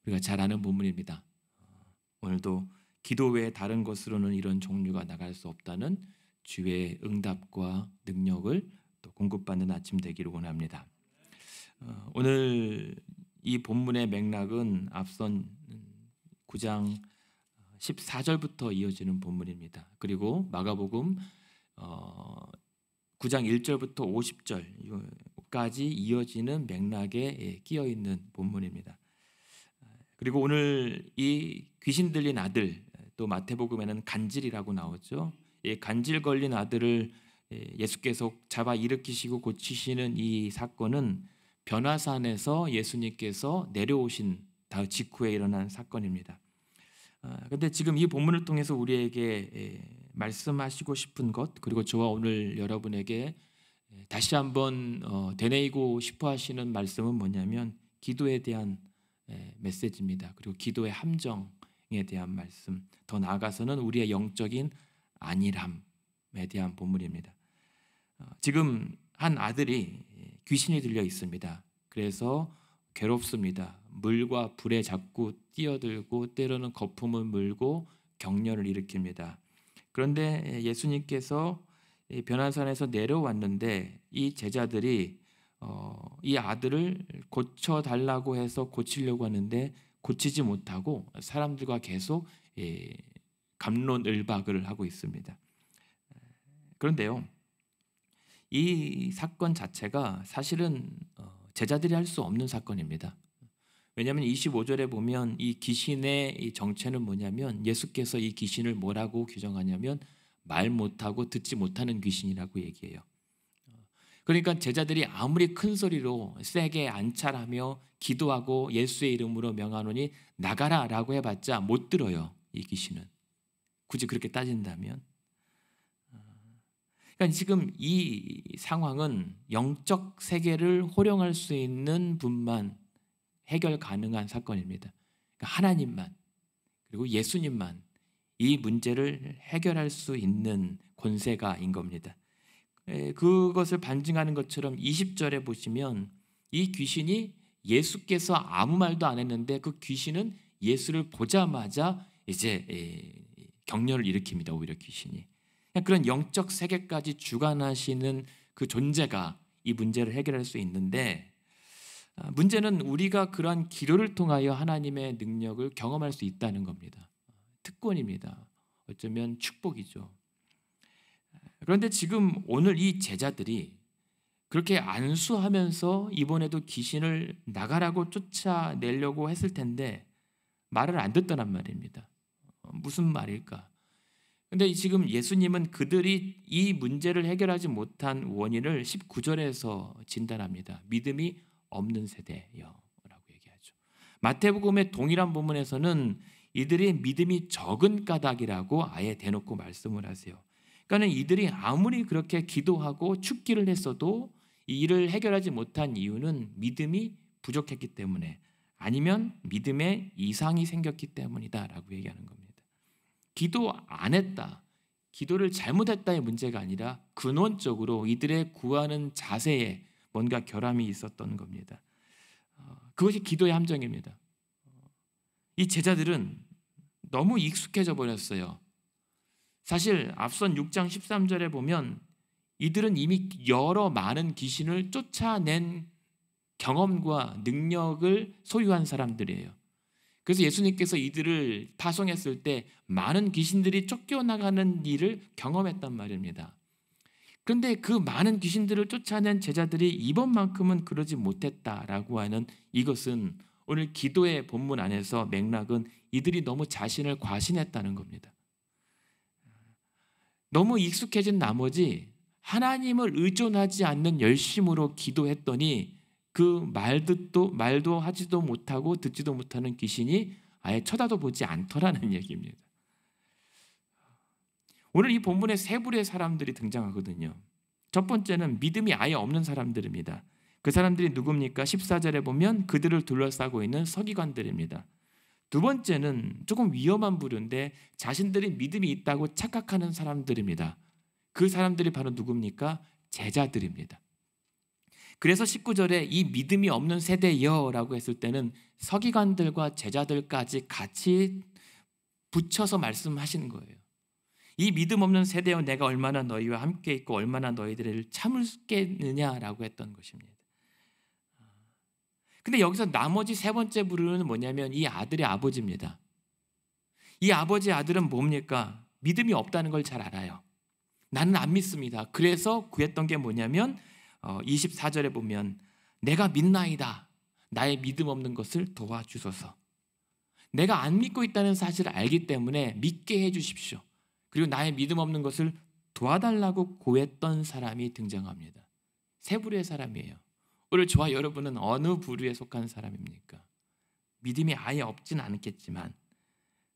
우리가 잘 아는 본문입니다. 오늘도 기도 외에 다른 것으로는 이런 종류가 나갈 수 없다는 주의 응답과 능력을 또 공급받는 아침 되기를 원합니다. 오늘 이 본문의 맥락은 앞선 9장 14절부터 이어지는 본문입니다. 그리고 마가복음 9장 1절부터 50절까지 이어지는 맥락에 끼어 있는 본문입니다. 그리고 오늘 이 귀신 들린 아들, 또 마태복음에는 간질이라고 나오죠. 이 간질 걸린 아들을 예수께서 잡아 일으키시고 고치시는 이 사건은 변화산에서 예수님께서 내려오신 직후에 일어난 사건입니다. 그런데 지금 이 본문을 통해서 우리에게 말씀하시고 싶은 것, 그리고 저와 오늘 여러분에게 다시 한번 되뇌이고 싶어 하시는 말씀은 뭐냐면 기도에 대한 메시지입니다. 그리고 기도의 함정에 대한 말씀, 더 나아가서는 우리의 영적인 안일함에 대한 본문입니다. 지금 한 아들이 귀신이 들려 있습니다. 그래서 괴롭습니다. 물과 불에 자꾸 뛰어들고 때로는 거품을 물고 격려를 일으킵니다. 그런데 예수님께서 변화산에서 내려왔는데 이 제자들이 이 아들을 고쳐달라고 해서 고치려고 하는데 고치지 못하고 사람들과 계속 갑론을박을 하고 있습니다. 그런데요, 이 사건 자체가 사실은 제자들이 할 수 없는 사건입니다. 왜냐하면 25절에 보면 이 귀신의 이 정체는 뭐냐면 예수께서 이 귀신을 뭐라고 규정하냐면 말 못하고 듣지 못하는 귀신이라고 얘기해요. 그러니까 제자들이 아무리 큰 소리로 세게 안찰하며 기도하고 예수의 이름으로 명하노니 나가라라고 해봤자 못 들어요. 이 귀신은. 굳이 그렇게 따진다면. 그러니까 지금 이 상황은 영적 세계를 호령할 수 있는 분만 해결 가능한 사건입니다. 그러니까 하나님만, 그리고 예수님만 이 문제를 해결할 수 있는 권세가인 겁니다. 그것을 반증하는 것처럼 20절에 보시면 이 귀신이 예수께서 아무 말도 안 했는데 그 귀신은 예수를 보자마자 이제 격려를 일으킵니다. 오히려 귀신이. 그런 영적 세계까지 주관하시는 그 존재가 이 문제를 해결할 수 있는데, 문제는 우리가 그러한 기도를 통하여 하나님의 능력을 경험할 수 있다는 겁니다. 특권입니다. 어쩌면 축복이죠. 그런데 지금 오늘 이 제자들이 그렇게 안수하면서 이번에도 귀신을 나가라고 쫓아내려고 했을 텐데 말을 안 듣더란 말입니다. 무슨 말일까? 근데 지금 예수님은 그들이 이 문제를 해결하지 못한 원인을 19절에서 진단합니다. 믿음이 없는 세대요 라고 얘기하죠. 마태복음의 동일한 본문에서는 이들이 믿음이 적은 까닭이라고 아예 대놓고 말씀을 하세요. 그러니까 이들이 아무리 그렇게 기도하고 축기를 했어도 이 일을 해결하지 못한 이유는 믿음이 부족했기 때문에, 아니면 믿음에 이상이 생겼기 때문이다라고 얘기하는 겁니다. 기도 안 했다, 기도를 잘못했다의 문제가 아니라 근원적으로 이들의 구하는 자세에 뭔가 결함이 있었던 겁니다. 그것이 기도의 함정입니다. 이 제자들은 너무 익숙해져 버렸어요. 사실 앞선 6장 13절에 보면 이들은 이미 여러 많은 귀신을 쫓아낸 경험과 능력을 소유한 사람들이에요. 그래서 예수님께서 이들을 파송했을 때 많은 귀신들이 쫓겨나가는 일을 경험했단 말입니다. 그런데 그 많은 귀신들을 쫓아낸 제자들이 이번만큼은 그러지 못했다라고 하는 이것은 오늘 기도의 본문 안에서 맥락은 이들이 너무 자신을 과신했다는 겁니다. 너무 익숙해진 나머지 하나님을 의존하지 않는 열심으로 기도했더니 그 말도 하지도 못하고 듣지도 못하는 귀신이 아예 쳐다도 보지 않더라는 얘기입니다. 오늘 이 본문에 세 부류의 사람들이 등장하거든요. 첫 번째는 믿음이 아예 없는 사람들입니다. 그 사람들이 누굽니까? 14절에 보면 그들을 둘러싸고 있는 서기관들입니다. 두 번째는 조금 위험한 부류인데 자신들이 믿음이 있다고 착각하는 사람들입니다. 그 사람들이 바로 누굽니까? 제자들입니다. 그래서 19절에 이 믿음이 없는 세대여라고 했을 때는 서기관들과 제자들까지 같이 붙여서 말씀하시는 거예요. 이 믿음 없는 세대여 내가 얼마나 너희와 함께 있고 얼마나 너희들을 참을겠느냐라고 했던 것입니다. 근데 여기서 나머지 세 번째 부류는 뭐냐면 이 아들의 아버지입니다. 이 아버지의 아들은 뭡니까? 믿음이 없다는 걸 잘 알아요. 나는 안 믿습니다. 그래서 구했던 게 뭐냐면 24절에 보면 내가 믿나이다. 나의 믿음 없는 것을 도와주소서. 내가 안 믿고 있다는 사실을 알기 때문에 믿게 해주십시오. 그리고 나의 믿음 없는 것을 도와달라고 구했던 사람이 등장합니다. 세 부류의 사람이에요. 오늘 저와 여러분은 어느 부류에 속한 사람입니까? 믿음이 아예 없진 않겠지만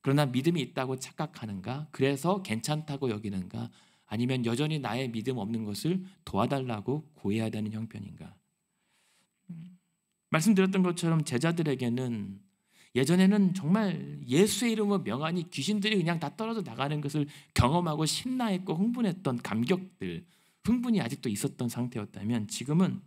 그러나 믿음이 있다고 착각하는가? 그래서 괜찮다고 여기는가? 아니면 여전히 나의 믿음 없는 것을 도와달라고 구해야 되는 형편인가? 말씀드렸던 것처럼 제자들에게는 예전에는 정말 예수의 이름으로 명하니 귀신들이 그냥 다 떨어져 나가는 것을 경험하고 신나했고 흥분했던 감격들, 흥분이 아직도 있었던 상태였다면 지금은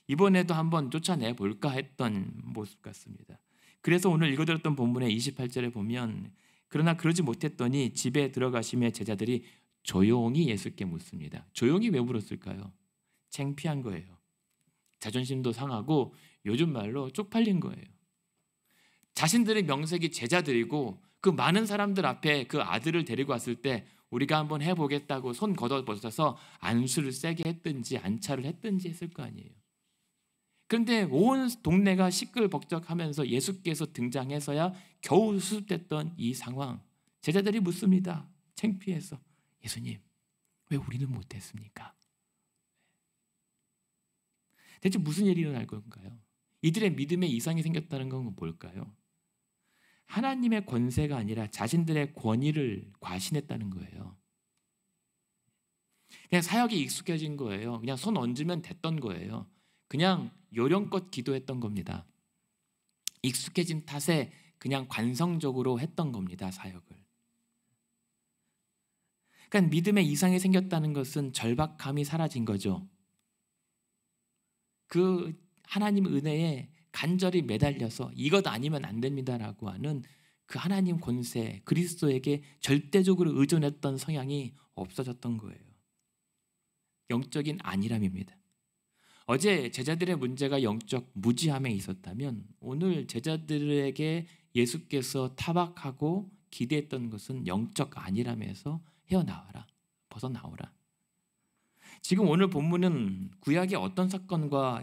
이번에도 한번 쫓아내볼까 했던 모습 같습니다. 그래서 오늘 읽어드렸던 본문의 28절에 보면 그러나 그러지 못했더니 집에 들어가시며 제자들이 조용히 예수께 묻습니다. 조용히 왜 물었을까요? 창피한 거예요. 자존심도 상하고 요즘 말로 쪽팔린 거예요. 자신들의 명색이 제자들이고 그 많은 사람들 앞에 그 아들을 데리고 왔을 때 우리가 한번 해보겠다고 손 걷어벗어서 안수를 세게 했든지 안차를 했든지 했을 거 아니에요. 그런데 온 동네가 시끌벅적하면서 예수께서 등장해서야 겨우 수습됐던 이 상황, 제자들이 묻습니다. 창피해서 예수님 왜 우리는 못했습니까? 대체 무슨 일이 일어날 건가요? 이들의 믿음에 이상이 생겼다는 건 뭘까요? 하나님의 권세가 아니라 자신들의 권위를 과신했다는 거예요. 그냥 사역이 익숙해진 거예요. 그냥 손 얹으면 됐던 거예요. 그냥 요령껏 기도했던 겁니다. 익숙해진 탓에 그냥 관성적으로 했던 겁니다. 사역을. 그러니까 믿음에 이상이 생겼다는 것은 절박함이 사라진 거죠. 그 하나님 은혜에 간절히 매달려서 이것 아니면 안 됩니다라고 하는 그 하나님 권세, 그리스도에게 절대적으로 의존했던 성향이 없어졌던 거예요. 영적인 안일함입니다. 어제 제자들의 문제가 영적 무지함에 있었다면 오늘 제자들에게 예수께서 타박하고 기대했던 것은 영적 안일함에서 헤어나와라, 벗어나오라. 지금 오늘 본문은 구약의 어떤 사건과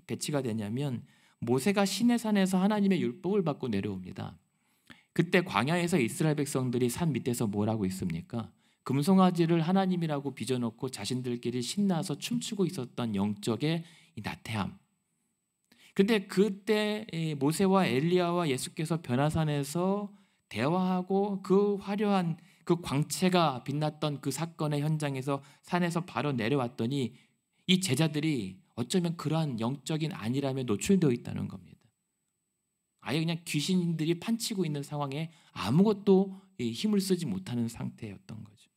배치가 되냐면 모세가 시내산에서 하나님의 율법을 받고 내려옵니다. 그때 광야에서 이스라엘 백성들이 산 밑에서 뭘 하고 있습니까? 금송아지를 하나님이라고 빚어놓고 자신들끼리 신나서 춤추고 있었던 영적의 나태함. 근데 그때 모세와 엘리야와 예수께서 변화산에서 대화하고 그 화려한 그 광채가 빛났던 그 사건의 현장에서 산에서 바로 내려왔더니 이 제자들이 어쩌면 그러한 영적인 안일함에 노출되어 있다는 겁니다. 아예 그냥 귀신들이 판치고 있는 상황에 아무것도 힘을 쓰지 못하는 상태였던 거죠.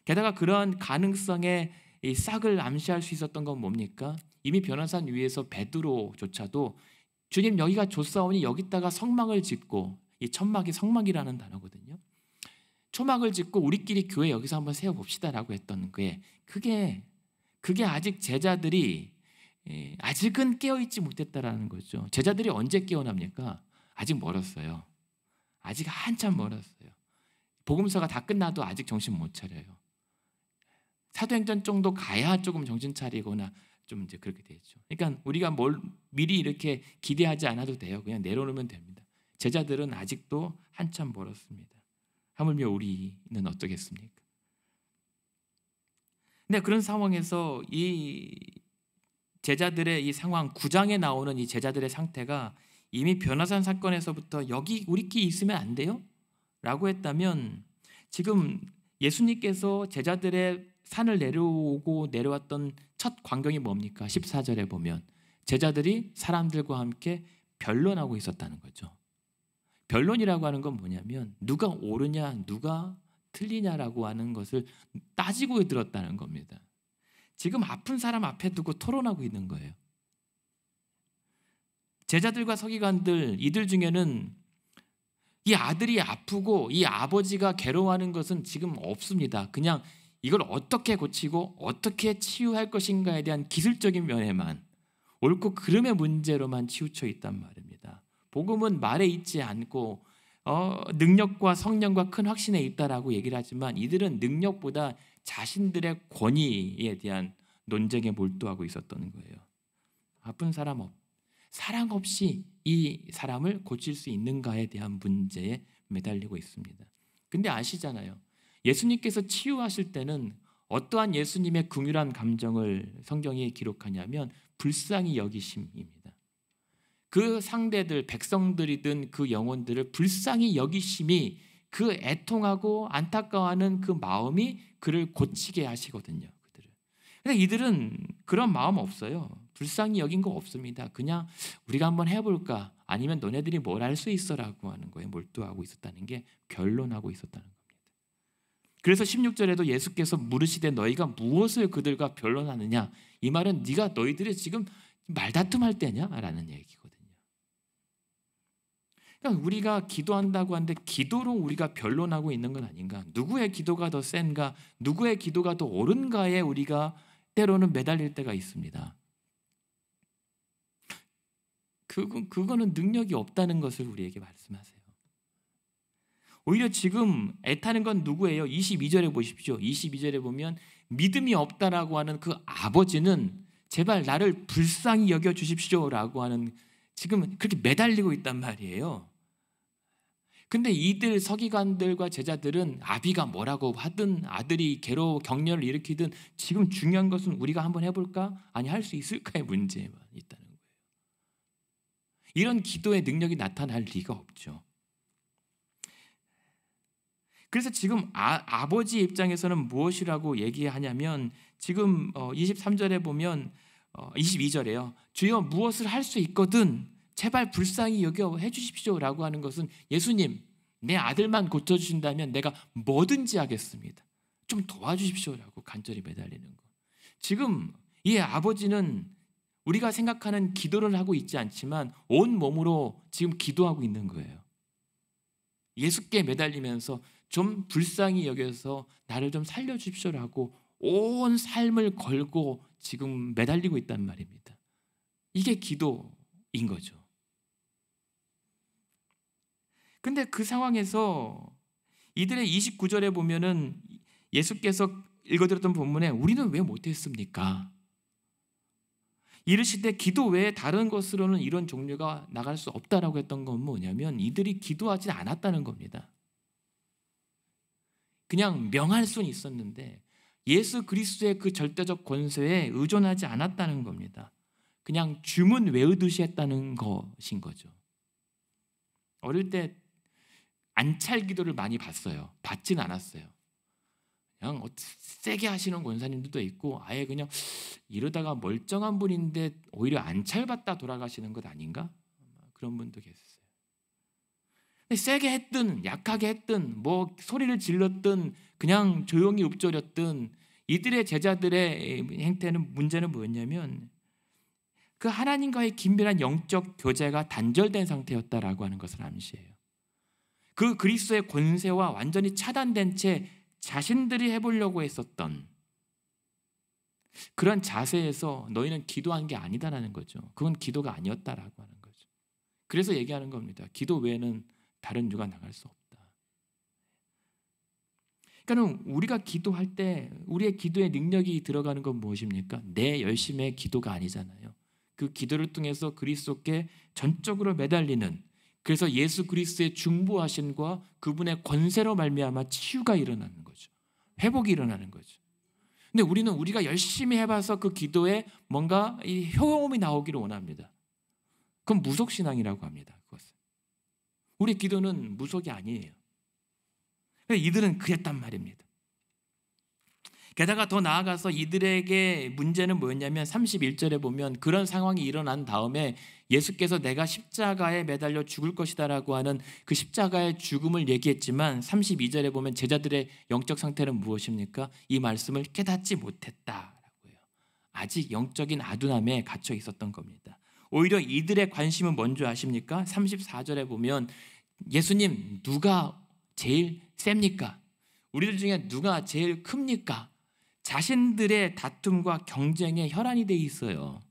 게다가 그러한 가능성에 싹을 암시할 수 있었던 건 뭡니까? 이미 변화산 위에서 베드로조차도 주님 여기가 좋사오니 여기다가 성막을 짓고, 이 천막이 성막이라는 단어거든요. 초막을 짓고 우리끼리 교회 여기서 한번 세워봅시다라고 했던 그게 아직 제자들이 아직은 깨어있지 못했다라는 거죠. 제자들이 언제 깨어납니까? 아직 멀었어요. 아직 한참 멀었어요. 복음서가 다 끝나도 아직 정신 못 차려요. 사도행전 정도 가야 조금 정신 차리거나 좀 이제 그렇게 되죠. 그러니까 우리가 뭘 미리 이렇게 기대하지 않아도 돼요. 그냥 내려놓으면 됩니다. 제자들은 아직도 한참 멀었습니다. 하물며 우리는 어떻겠습니까? 근데 그런 상황에서 이 제자들의 이 상황, 9장에 나오는 이 제자들의 상태가 이미 변화산 사건에서부터 여기 우리끼리 있으면 안 돼요? 라고 했다면 지금 예수님께서 제자들의 산을 내려오고 내려왔던 첫 광경이 뭡니까? 14절에 보면 제자들이 사람들과 함께 변론하고 있었다는 거죠. 변론이라고 하는 건 뭐냐면 누가 옳으냐 누가 틀리냐라고 하는 것을 따지고 들었다는 겁니다. 지금 아픈 사람 앞에 두고 토론하고 있는 거예요. 제자들과 서기관들 이들 중에는 이 아들이 아프고 이 아버지가 괴로워하는 것은 지금 없습니다. 그냥 이걸 어떻게 고치고 어떻게 치유할 것인가에 대한 기술적인 면에만, 옳고 그름의 문제로만 치우쳐 있단 말입니다. 복음은 말에 있지 않고 능력과 성령과 큰 확신에 있다라고 얘기를 하지만 이들은 능력보다 자신들의 권위에 대한 논쟁에 몰두하고 있었던 거예요. 아픈 사람 사랑 없이 이 사람을 고칠 수 있는가에 대한 문제에 매달리고 있습니다. 근데 아시잖아요. 예수님께서 치유하실 때는 어떠한 예수님의 긍휼한 감정을 성경이 기록하냐면 불쌍히 여기심입니다. 그 상대들, 백성들이든 그 영혼들을 불쌍히 여기심이 그 애통하고 안타까워하는 그 마음이 그를 고치게 하시거든요. 근데 이들은 그런 마음 없어요. 불쌍히 여긴 거 없습니다. 그냥 우리가 한번 해볼까? 아니면 너네들이 뭘 할 수 있어라고 하는 거에 몰두하고 있었다는 게 변론하고 있었다는 겁니다. 그래서 16절에도 예수께서 물으시되 너희가 무엇을 그들과 변론하느냐? 이 말은 네가 너희들이 지금 말다툼할 때냐? 라는 얘기거든요. 그러니까 우리가 기도한다고 하는데 기도로 우리가 변론하고 있는 건 아닌가? 누구의 기도가 더 센가? 누구의 기도가 더 옳은가에 우리가 때로는 매달릴 때가 있습니다. 그거는 능력이 없다는 것을 우리에게 말씀하세요. 오히려 지금 애타는 건 누구예요? 22절에 보십시오. 22절에 보면 믿음이 없다라고 하는 그 아버지는 제발 나를 불쌍히 여겨 주십시오라고 하는, 지금 그렇게 매달리고 있단 말이에요. 근데 이들 서기관들과 제자들은 아비가 뭐라고 하든 아들이 괴로워 격려를 일으키든 지금 중요한 것은 우리가 한번 해볼까? 아니 할 수 있을까의 문제만 있다는 거예요. 이런 기도의 능력이 나타날 리가 없죠. 그래서 지금 아버지 입장에서는 무엇이라고 얘기하냐면 지금 23절에 보면 22절에요. 주여 무엇을 할 수 있거든 제발 불쌍히 여겨 해주십시오라고 하는 것은 예수님 내 아들만 고쳐주신다면 내가 뭐든지 하겠습니다. 좀 도와주십시오라고 간절히 매달리는 거. 지금 이 아버지는 우리가 생각하는 기도를 하고 있지 않지만 온 몸으로 지금 기도하고 있는 거예요. 예수께 매달리면서 좀 불쌍히 여겨서 나를 좀 살려주십시오라고 온 삶을 걸고 지금 매달리고 있단 말입니다. 이게 기도인 거죠. 근데 그 상황에서 이들의 29절에 보면은 예수께서 읽어드렸던 본문에 우리는 왜 못했습니까? 이르시되 기도 외에 다른 것으로는 이런 종류가 나갈 수 없다라고 했던 건 뭐냐면 이들이 기도하지 않았다는 겁니다. 그냥 명할 수는 있었는데 예수 그리스도의 그 절대적 권세에 의존하지 않았다는 겁니다. 그냥 주문 외우듯이 했다는 것인 거죠. 어릴 때 안찰 기도를 많이 봤어요. 받진 않았어요. 그냥 세게 하시는 권사님들도 있고 아예 그냥 이러다가 멀쩡한 분인데 오히려 안찰받다 돌아가시는 것 아닌가? 그런 분도 계셨어요. 세게 했든 약하게 했든 뭐 소리를 질렀든 그냥 조용히 읊조렸든 이들의 제자들의 행태는 문제는 뭐였냐면 그 하나님과의 긴밀한 영적 교제가 단절된 상태였다라고 하는 것을 암시해요. 그 그리스도의 권세와 완전히 차단된 채 자신들이 해보려고 했었던 그런 자세에서 너희는 기도한 게 아니다라는 거죠. 그건 기도가 아니었다라고 하는 거죠. 그래서 얘기하는 겁니다. 기도 외에는 다른 유가 나갈 수 없다. 그러니까 우리가 기도할 때 우리의 기도의 능력이 들어가는 건 무엇입니까? 내 열심의 기도가 아니잖아요. 그 기도를 통해서 그리스도께 전적으로 매달리는, 그래서 예수 그리스도의 중보하심과 그분의 권세로 말미암아 치유가 일어나는 거죠. 회복이 일어나는 거죠. 근데 우리는 우리가 열심히 해봐서 그 기도에 뭔가 이 효험이 나오기를 원합니다. 그건 무속신앙이라고 합니다. 그것은. 우리 기도는 무속이 아니에요. 이들은 그랬단 말입니다. 게다가 더 나아가서 이들에게 문제는 뭐였냐면 31절에 보면 그런 상황이 일어난 다음에 예수께서 내가 십자가에 매달려 죽을 것이다라고 하는 그 십자가의 죽음을 얘기했지만 32절에 보면 제자들의 영적 상태는 무엇입니까? 이 말씀을 깨닫지 못했다라고 해요. 아직 영적인 아둔함에 갇혀 있었던 겁니다. 오히려 이들의 관심은 뭔지 아십니까? 34절에 보면 예수님 누가 제일 셉니까? 우리들 중에 누가 제일 큽니까? 자신들의 다툼과 경쟁에 혈안이 돼 있어요.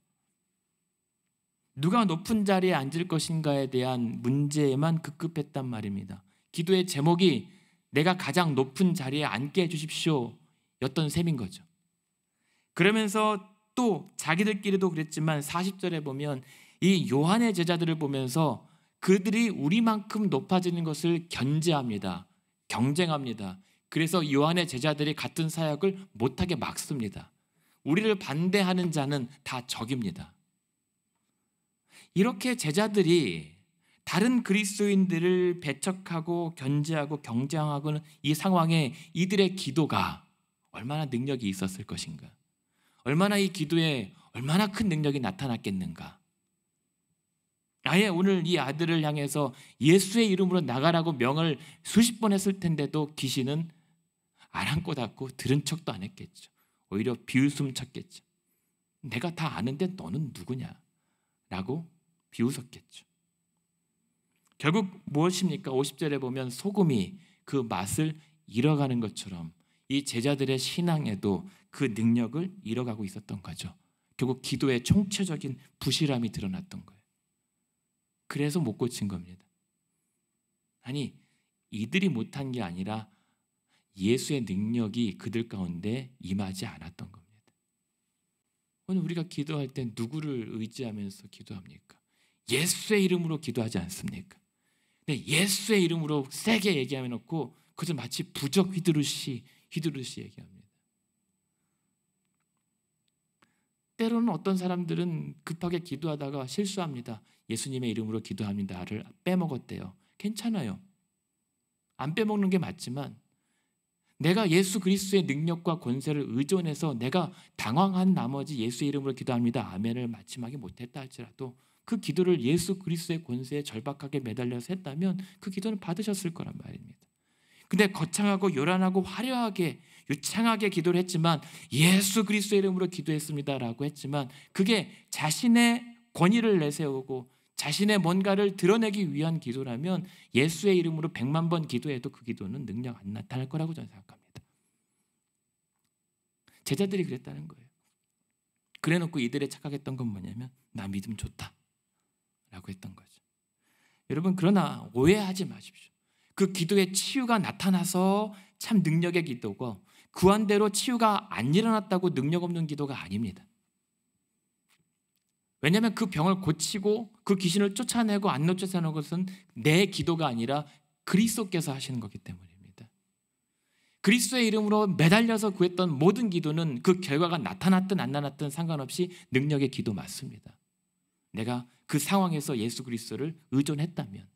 누가 높은 자리에 앉을 것인가에 대한 문제에만 급급했단 말입니다. 기도의 제목이 내가 가장 높은 자리에 앉게 해주십시오 였던 셈인 거죠. 그러면서 또 자기들끼리도 그랬지만 40절에 보면 이 요한의 제자들을 보면서 그들이 우리만큼 높아지는 것을 견제합니다. 경쟁합니다. 그래서 요한의 제자들이 같은 사역을 못하게 막습니다. 우리를 반대하는 자는 다 적입니다. 이렇게 제자들이 다른 그리스도인들을 배척하고 견제하고 경쟁하고는 이 상황에 이들의 기도가 얼마나 능력이 있었을 것인가? 얼마나 이 기도에 얼마나 큰 능력이 나타났겠는가? 아예 오늘 이 아들을 향해서 예수의 이름으로 나가라고 명을 수십 번 했을 텐데도 귀신은 아랑곳하고 들은 척도 안 했겠죠. 오히려 비웃음 쳤겠죠. 내가 다 아는데 너는 누구냐? 라고 비웃었겠죠. 결국 무엇입니까? 50절에 보면 소금이 그 맛을 잃어가는 것처럼 이 제자들의 신앙에도 그 능력을 잃어가고 있었던 거죠. 결국 기도의 총체적인 부실함이 드러났던 거예요. 그래서 못 고친 겁니다. 아니, 이들이 못한 게 아니라 예수의 능력이 그들 가운데 임하지 않았던 겁니다. 오늘 우리가 기도할 때 누구를 의지하면서 기도합니까? 예수의 이름으로 기도하지 않습니까? 근데 예수의 이름으로 세게 얘기하며 놓고 그것을 마치 부적 휘두르시 얘기합니다. 때로는 어떤 사람들은 급하게 기도하다가 실수합니다. 예수님의 이름으로 기도합니다를 빼먹었대요. 괜찮아요. 안 빼먹는 게 맞지만 내가 예수 그리스도의 능력과 권세를 의존해서 내가 당황한 나머지 예수의 이름으로 기도합니다. 아멘을 마침하게 못했다 할지라도 그 기도를 예수 그리스도의 권세에 절박하게 매달려서 했다면 그 기도는 받으셨을 거란 말입니다. 근데 거창하고 요란하고 화려하게 유창하게 기도를 했지만 예수 그리스도의 이름으로 기도했습니다라고 했지만 그게 자신의 권위를 내세우고 자신의 뭔가를 드러내기 위한 기도라면 예수의 이름으로 100만 번 기도해도 그 기도는 능력 안 나타날 거라고 저는 생각합니다. 제자들이 그랬다는 거예요. 그래놓고 이들의 착각했던 건 뭐냐면 나 믿음 좋다 라고 했던 거죠. 여러분 그러나 오해하지 마십시오. 그 기도에 치유가 나타나서 참 능력의 기도고 구한대로 치유가 안 일어났다고 능력 없는 기도가 아닙니다. 왜냐하면 그 병을 고치고 그 귀신을 쫓아내고 안 쫓아내는 것은 내 기도가 아니라 그리스도께서 하시는 거기 때문입니다. 그리스도의 이름으로 매달려서 구했던 모든 기도는 그 결과가 나타났든 안 나타났든 상관없이 능력의 기도 맞습니다. 내가 그 상황에서 예수 그리스도를 의존했다면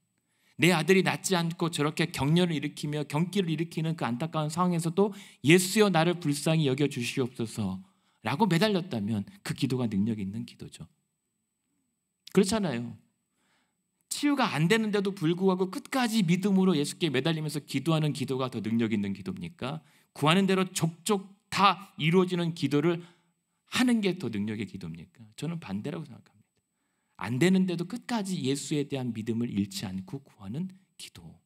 내 아들이 낫지 않고 저렇게 격려를 일으키며 경기를 일으키는 그 안타까운 상황에서도 예수여 나를 불쌍히 여겨주시옵소서라고 매달렸다면 그 기도가 능력 있는 기도죠. 그렇잖아요. 치유가 안 되는데도 불구하고 끝까지 믿음으로 예수께 매달리면서 기도하는 기도가 더 능력 있는 기도입니까? 구하는 대로 족족 다 이루어지는 기도를 하는 게 더 능력의 기도입니까? 저는 반대라고 생각합니다. 안 되는데도 끝까지 예수에 대한 믿음을 잃지 않고 구하는 기도.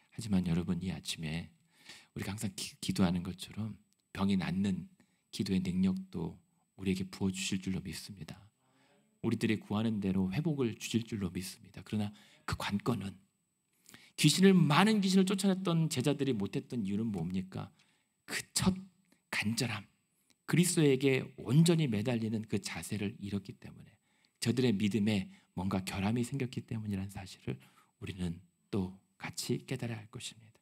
하지만 여러분 이 아침에 우리가 항상 기도하는 것처럼 병이 낫는 기도의 능력도 우리에게 부어주실 줄로 믿습니다. 우리들이 구하는 대로 회복을 주실 줄로 믿습니다. 그러나 그 관건은 많은 귀신을 쫓아냈던 제자들이 못했던 이유는 뭡니까? 그 첫 간절함, 그리스도에게 온전히 매달리는 그 자세를 잃었기 때문에 저들의 믿음에 뭔가 결함이 생겼기 때문이라는 사실을 우리는 또 같이 깨달아야 할 것입니다.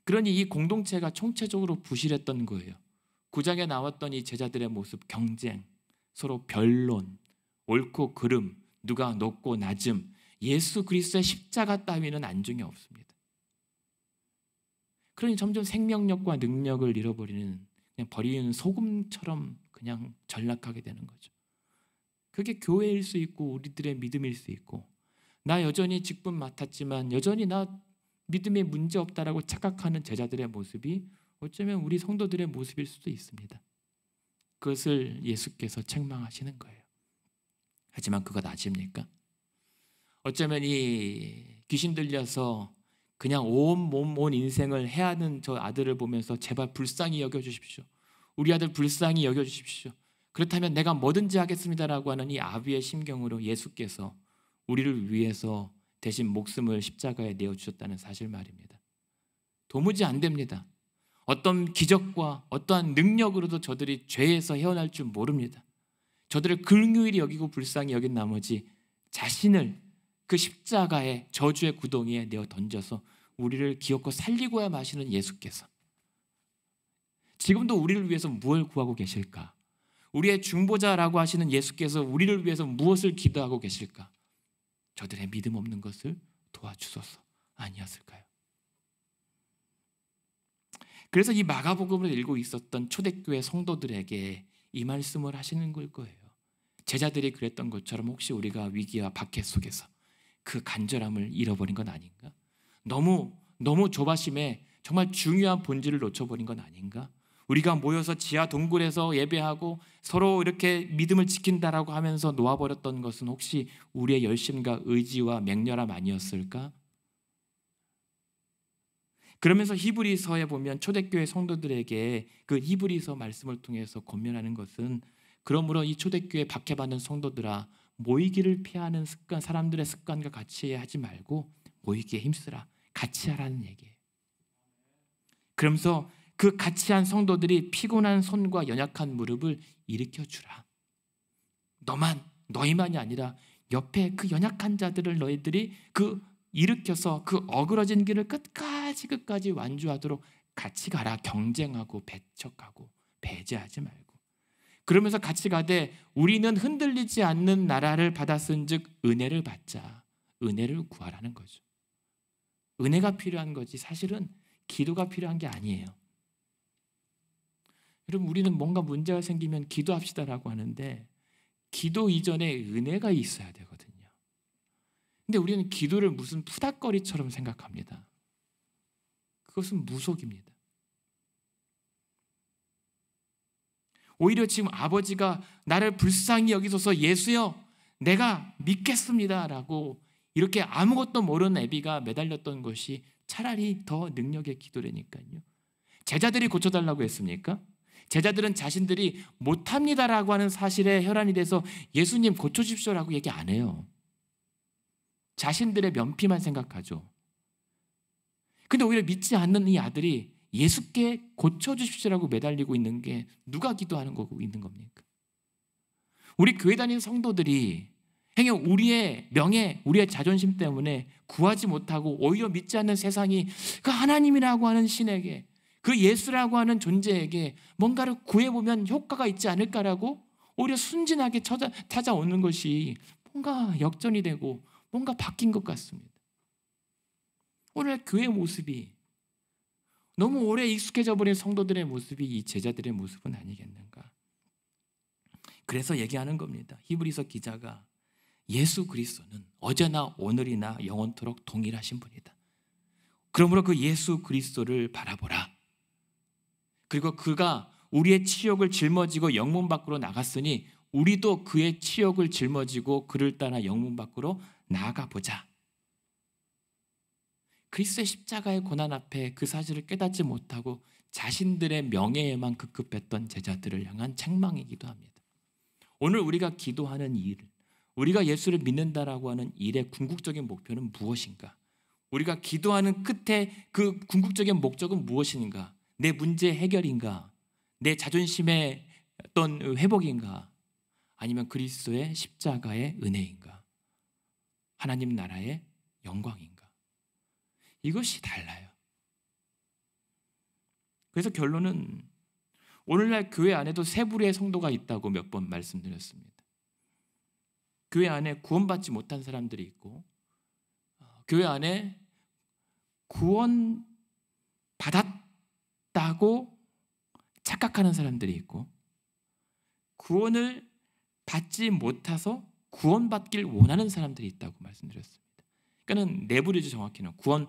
그러니 이 공동체가 총체적으로 부실했던 거예요. 9장에 나왔던 이 제자들의 모습, 경쟁, 서로 변론, 옳고 그름, 누가 높고 낮음, 예수 그리스도의 십자가 따위는 안중에 없습니다. 그러니 점점 생명력과 능력을 잃어버리는 그냥 버리는 소금처럼 그냥 전락하게 되는 거죠. 그게 교회일 수 있고 우리들의 믿음일 수 있고 나 여전히 직분 맡았지만 여전히 나 믿음에 문제 없다라고 착각하는 제자들의 모습이 어쩌면 우리 성도들의 모습일 수도 있습니다. 그것을 예수께서 책망하시는 거예요. 하지만 그것 아십니까? 어쩌면 이 귀신 들려서 그냥 온 몸, 온 인생을 해하는 저 아들을 보면서 제발 불쌍히 여겨주십시오. 우리 아들 불쌍히 여겨주십시오. 그렇다면 내가 뭐든지 하겠습니다라고 하는 이 아비의 심경으로 예수께서 우리를 위해서 대신 목숨을 십자가에 내어주셨다는 사실 말입니다. 도무지 안 됩니다. 어떤 기적과 어떠한 능력으로도 저들이 죄에서 헤어날 줄 모릅니다. 저들을 긍휼히 여기고 불쌍히 여긴 나머지 자신을 그 십자가의 저주의 구덩이에 내어 던져서 우리를 기어코 살리고야 마시는 예수께서 지금도 우리를 위해서 무엇을 구하고 계실까? 우리의 중보자라고 하시는 예수께서 우리를 위해서 무엇을 기도하고 계실까? 저들의 믿음 없는 것을 도와주소서 아니었을까요? 그래서 이 마가복음을 읽고 있었던 초대교회 성도들에게 이 말씀을 하시는 걸 거예요. 제자들이 그랬던 것처럼 혹시 우리가 위기와 박해 속에서 그 간절함을 잃어버린 건 아닌가? 너무 조바심에 정말 중요한 본질을 놓쳐버린 건 아닌가? 우리가 모여서 지하 동굴에서 예배하고 서로 이렇게 믿음을 지킨다라고 하면서 놓아버렸던 것은 혹시 우리의 열심과 의지와 맹렬함 아니었을까? 그러면서 히브리서에 보면 초대교회 성도들에게 그 히브리서 말씀을 통해서 권면하는 것은 그러므로 이 초대교회 박해받는 성도들아 모이기를 피하는 습관, 사람들의 습관과 같이 하지 말고 모이기에 힘쓰라. 같이 하라는 얘기예요. 그러면서 그 같이 한 성도들이 피곤한 손과 연약한 무릎을 일으켜주라. 너희만이 아니라 옆에 그 연약한 자들을 너희들이 일으켜서 그 어그러진 길을 끝까지 완주하도록 같이 가라. 경쟁하고 배척하고 배제하지 말고. 그러면서 같이 가되 우리는 흔들리지 않는 나라를 받았은즉 은혜를 받자. 은혜를 구하라는 거죠. 은혜가 필요한 거지 사실은 기도가 필요한 게 아니에요. 여러분 우리는 뭔가 문제가 생기면 기도합시다라고 하는데 기도 이전에 은혜가 있어야 되거든요. 근데 우리는 기도를 무슨 푸닥거리처럼 생각합니다. 그것은 무속입니다. 오히려 지금 아버지가 나를 불쌍히 여기소서 예수여 내가 믿겠습니다라고 이렇게 아무것도 모르는 애비가 매달렸던 것이 차라리 더 능력의 기도라니까요. 제자들이 고쳐달라고 했습니까? 제자들은 자신들이 못합니다라고 하는 사실에 혈안이 돼서 예수님 고쳐주십시오라고 얘기 안 해요. 자신들의 면피만 생각하죠. 근데 오히려 믿지 않는 이 아들이 예수께 고쳐주십시오라고 매달리고 있는 게 누가 기도하는 거고 있는 겁니까? 우리 교회 다니는 성도들이 행여 우리의 명예, 우리의 자존심 때문에 구하지 못하고 오히려 믿지 않는 세상이 그 하나님이라고 하는 신에게 그 예수라고 하는 존재에게 뭔가를 구해보면 효과가 있지 않을까라고 오히려 순진하게 찾아오는 것이 뭔가 역전이 되고 뭔가 바뀐 것 같습니다. 오늘 교회의 모습이 너무 오래 익숙해져 버린 성도들의 모습이 이 제자들의 모습은 아니겠는가? 그래서 얘기하는 겁니다. 히브리서 기자가 예수 그리스도는 어제나 오늘이나 영원토록 동일하신 분이다. 그러므로 그 예수 그리스도를 바라보라. 그리고 그가 우리의 치욕을 짊어지고 영문 밖으로 나갔으니 우리도 그의 치욕을 짊어지고 그를 따라 영문 밖으로 나아가 보자. 그리스도의 십자가의 고난 앞에 그 사실을 깨닫지 못하고 자신들의 명예에만 급급했던 제자들을 향한 책망이기도 합니다. 오늘 우리가 기도하는 일, 우리가 예수를 믿는다라고 하는 일의 궁극적인 목표는 무엇인가? 우리가 기도하는 끝에 그 궁극적인 목적은 무엇인가? 내 문제 해결인가? 내 자존심의 어떤 회복인가? 아니면 그리스도의 십자가의 은혜인가? 하나님 나라의 영광인가? 이것이 달라요. 그래서 결론은 오늘날 교회 안에도 세 부류의 성도가 있다고 몇 번 말씀드렸습니다. 교회 안에 구원받지 못한 사람들이 있고 교회 안에 구원받았다고 착각하는 사람들이 있고 구원을 받지 못해서 구원받길 원하는 사람들이 있다고 말씀드렸습니다. 그러니까 네 부류죠. 정확히는 구원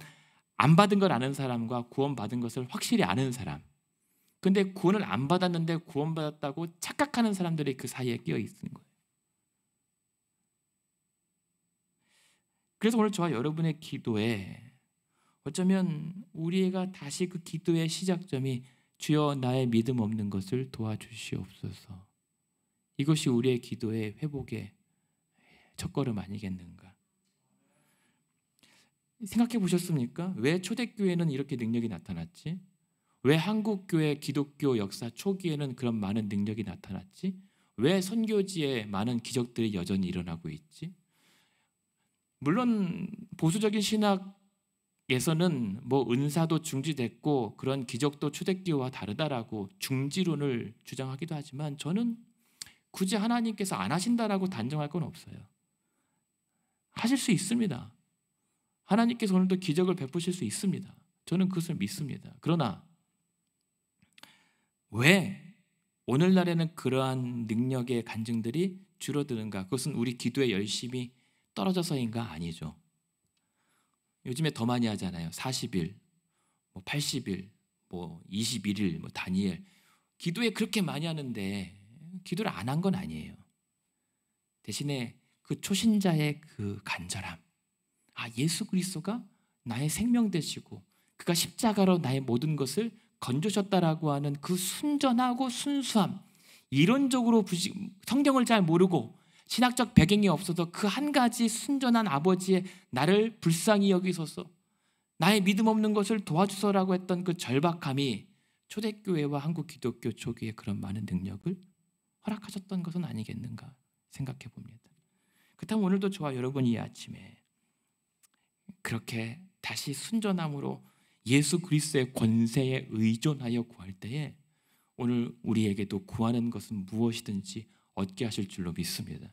안 받은 걸 아는 사람과 구원받은 것을 확실히 아는 사람, 근데 구원을 안 받았는데 구원받았다고 착각하는 사람들이 그 사이에 끼어 있는 거예요. 그래서 오늘 저와 여러분의 기도에 어쩌면 우리가 다시 그 기도의 시작점이 주여 나의 믿음 없는 것을 도와주시옵소서. 이것이 우리의 기도의 회복의 첫걸음 아니겠는가? 생각해 보셨습니까? 왜 초대교회는 이렇게 능력이 나타났지? 왜 한국교회 기독교 역사 초기에는 그런 많은 능력이 나타났지? 왜 선교지에 많은 기적들이 여전히 일어나고 있지? 물론 보수적인 신학에서는 뭐 은사도 중지됐고 그런 기적도 초대교회와 다르다라고 중지론을 주장하기도 하지만 저는 굳이 하나님께서 안 하신다라고 단정할 건 없어요. 하실 수 있습니다. 하나님께서 오늘도 기적을 베푸실 수 있습니다. 저는 그것을 믿습니다. 그러나 왜 오늘날에는 그러한 능력의 간증들이 줄어드는가? 그것은 우리 기도의 열심이 떨어져서인가? 아니죠. 요즘에 더 많이 하잖아요. 40일, 80일, 21일, 다니엘. 기도에 그렇게 많이 하는데 기도를 안 한 건 아니에요. 대신에 그 초신자의 그 간절함. 예수 그리스도가 나의 생명 되시고 그가 십자가로 나의 모든 것을 건져셨다라고 하는 그 순전하고 순수함. 이론적으로 성경을 잘 모르고 신학적 배경이 없어서 그 한 가지 순전한 아버지의 나를 불쌍히 여기소서 나의 믿음 없는 것을 도와주소라고 했던 그 절박함이 초대교회와 한국 기독교 초기에 그런 많은 능력을 허락하셨던 것은 아니겠는가 생각해 봅니다. 그렇다면 오늘도 저와 여러분이 이 아침에 그렇게 다시 순전함으로 예수 그리스도의 권세에 의존하여 구할 때에 오늘 우리에게도 구하는 것은 무엇이든지 얻게 하실 줄로 믿습니다.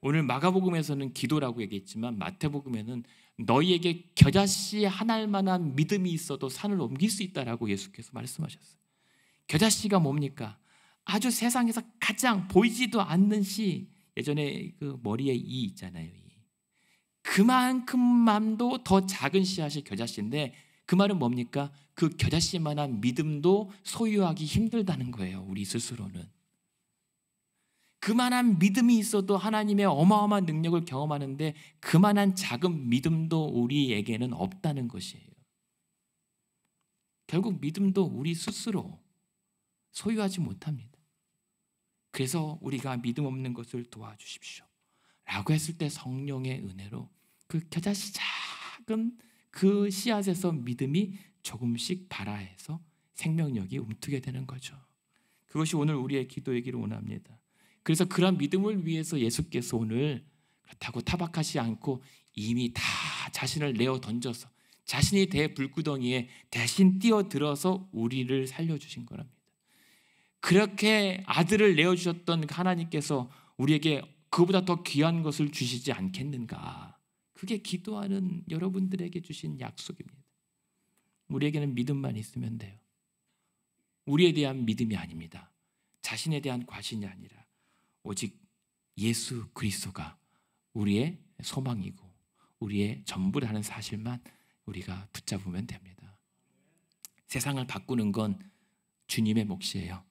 오늘 마가복음에서는 기도라고 얘기했지만 마태복음에는 너희에게 겨자씨 한 알만한 믿음이 있어도 산을 옮길 수 있다라고 예수께서 말씀하셨어요. 겨자씨가 뭡니까? 아주 세상에서 가장 보이지도 않는 씨, 예전에 그 머리에 이 있잖아요. 그만큼만도 더 작은 씨앗이 겨자씨인데 그 말은 뭡니까? 그 겨자씨만한 믿음도 소유하기 힘들다는 거예요. 우리 스스로는. 그만한 믿음이 있어도 하나님의 어마어마한 능력을 경험하는데 그만한 작은 믿음도 우리에게는 없다는 것이에요. 결국 믿음도 우리 스스로 소유하지 못합니다. 그래서 우리가 믿음 없는 것을 도와주십시오 라고 했을 때 성령의 은혜로 그 겨자씨 작은 그 씨앗에서 믿음이 조금씩 발아해서 생명력이 움트게 되는 거죠. 그것이 오늘 우리의 기도이기를 원합니다. 그래서 그런 믿음을 위해서 예수께서 오늘 그렇다고 타박하지 않고 이미 다 자신을 내어 던져서 자신이 대 불구덩이에 대신 뛰어들어서 우리를 살려주신 거랍니다. 그렇게 아들을 내어주셨던 하나님께서 우리에게 그보다 더 귀한 것을 주시지 않겠는가? 그게 기도하는 여러분들에게 주신 약속입니다. 우리에게는 믿음만 있으면 돼요. 우리에 대한 믿음이 아닙니다. 자신에 대한 과신이 아니라 오직 예수 그리스도가 우리의 소망이고 우리의 전부라는 사실만 우리가 붙잡으면 됩니다. 세상을 바꾸는 건 주님의 몫이에요.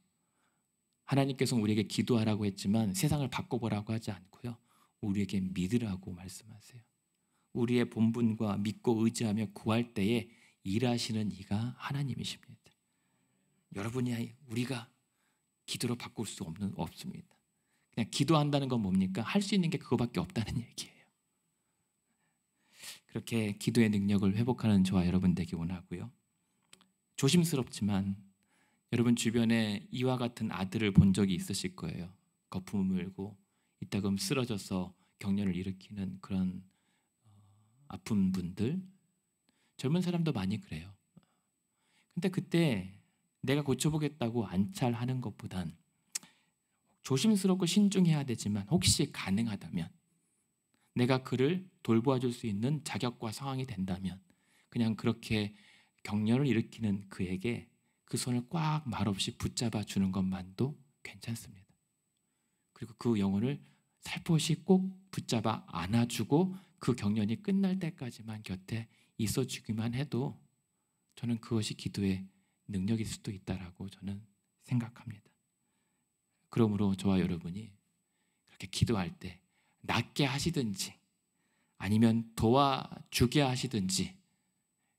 하나님께서 우리에게 기도하라고 했지만 세상을 바꿔보라고 하지 않고요. 우리에게 믿으라고 말씀하세요. 우리의 본분과 믿고 의지하며 구할 때에 일하시는 이가 하나님이십니다. 여러분이 우리가 기도로 바꿀 수 없습니다. 그냥 기도한다는 건 뭡니까? 할 수 있는 게 그거밖에 없다는 얘기예요. 그렇게 기도의 능력을 회복하는 저와 여러분 되기 원하고요. 조심스럽지만 여러분 주변에 이와 같은 아들을 본 적이 있으실 거예요. 거품을 물고 이따금 쓰러져서 경련을 일으키는 그런 아픈 분들, 젊은 사람도 많이 그래요. 근데 그때 내가 고쳐보겠다고 안찰하는 것보단 조심스럽고 신중해야 되지만 혹시 가능하다면 내가 그를 돌보아줄 수 있는 자격과 상황이 된다면 그냥 그렇게 경련을 일으키는 그에게 그 손을 꽉 말없이 붙잡아 주는 것만도 괜찮습니다. 그리고 그 영혼을 살포시 꼭 붙잡아 안아주고 그 경련이 끝날 때까지만 곁에 있어주기만 해도 저는 그것이 기도의 능력일 수도 있다라고 저는 생각합니다. 그러므로 저와 여러분이 그렇게 기도할 때 낫게 하시든지 아니면 도와주게 하시든지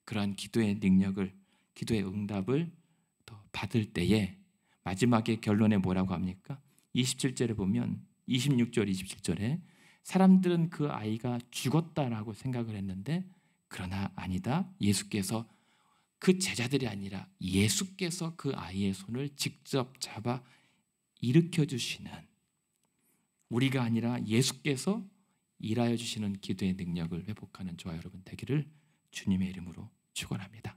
그러한 기도의 능력을, 기도의 응답을 더 받을 때에 마지막에 결론에 뭐라고 합니까? 27절에 보면 26절 27절에 사람들은 그 아이가 죽었다라고 생각을 했는데 그러나 아니다. 예수께서, 그 제자들이 아니라 예수께서 그 아이의 손을 직접 잡아 일으켜 주시는, 우리가 아니라 예수께서 일하여 주시는 기도의 능력을 회복하는 저와 여러분 되기를 주님의 이름으로 축원합니다.